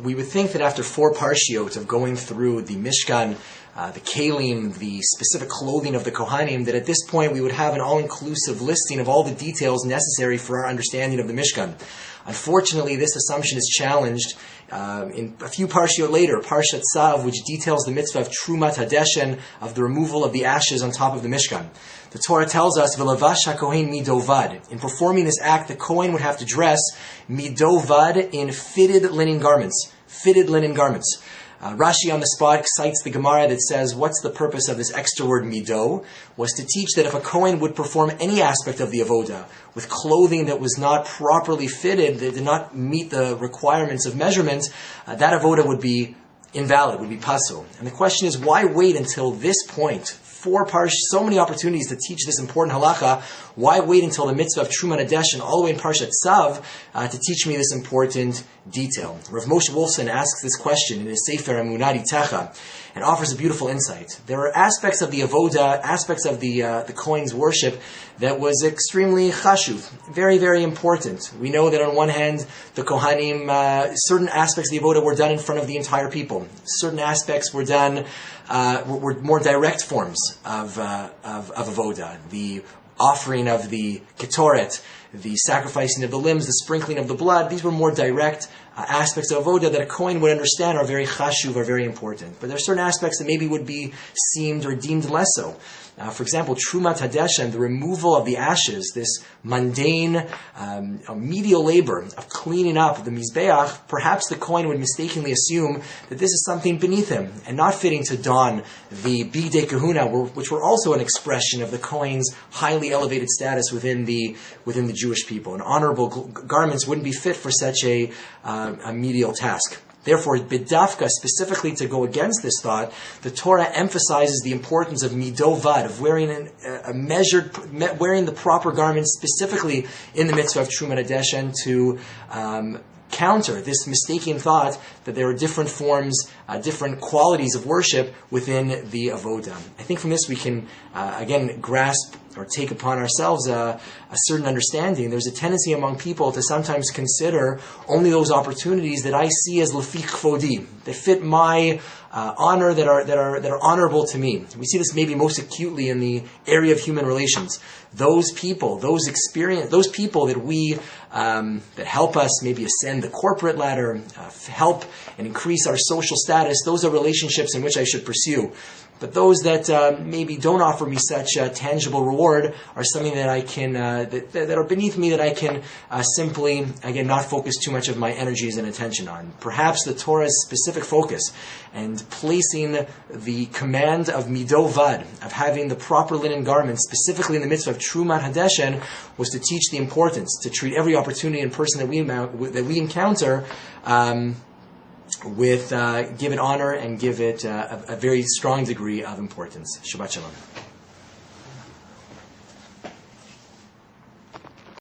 we would think that after 4 parshiot of going through the Mishkan, the kalim, the specific clothing of the kohanim, that at this point we would have an all-inclusive listing of all the details necessary for our understanding of the Mishkan. Unfortunately, this assumption is challenged in a few parshiot later, Parshat Tzav, which details the mitzvah of Trumat Hadeshen, of the removal of the ashes on top of the Mishkan. The Torah tells us, V'lavash HaKohen midovad. In performing this act, the kohen would have to dress midovad in fitted linen garments. Fitted linen garments. Rashi on the spot cites the Gemara that says, what's the purpose of this extra word mido? Was to teach that if a kohen would perform any aspect of the avoda with clothing that was not properly fitted, that did not meet the requirements of measurement, that avoda would be invalid, would be pasul. And the question is, why wait until this point? 4 so many opportunities to teach this important halacha. Why wait until the mitzvah of Trumat Hadeshen, all the way in Parshat Tzav, to teach me this important detail? Rav Moshe Wolfson asks this question in his Sefer Emunah Itecha and offers a beautiful insight. There are aspects of the avoda, aspects of the kohen's worship that was extremely chashuv, very, very important. We know that on one hand, the kohanim, certain aspects of the avoda were done in front of the entire people. Certain aspects were done, were more direct forms of avoda. The offering of the ketoret, the sacrificing of the limbs, the sprinkling of the blood, these were more direct aspects of avoda that a kohen would understand are very chashuv, are very important. But there are certain aspects that maybe would be seemed or deemed less so. For example, Trumat Hadeshen, the removal of the ashes, this mundane, medial labor of cleaning up the Mizbeach, perhaps the kohen would mistakenly assume that this is something beneath him and not fitting to don the Bidei Kahuna, which were also an expression of the kohen's highly elevated status within the Jewish people. And honorable garments wouldn't be fit for such a medial task. Therefore, bidafka, specifically to go against this thought, the Torah emphasizes the importance of midovad, of wearing wearing the proper garments, specifically in the mitzvah of Trumat Hadeshen, to counter this mistaken thought that there are different forms, different qualities of worship within the avoda. I think from this we can, again, grasp or take upon ourselves a certain understanding. There's a tendency among people to sometimes consider only those opportunities that I see as lefi kfodi, that fit my honor, that are honorable to me. We see this maybe most acutely in the area of human relations. Those people, those people that we that help us maybe ascend the corporate ladder, help and increase our social status, those are relationships in which I should pursue. But those that maybe don't offer me such a tangible reward are something that I can that are beneath me, that I can simply, again, not focus too much of my energies and attention on. Perhaps the Torah's specific focus and placing the command of midovad, of having the proper linen garments, specifically in the mitzvah of Trumat Hadeshen, was to teach the importance, to treat every opportunity and person that we encounter give it honor and give it a very strong degree of importance. Shabbat Shalom.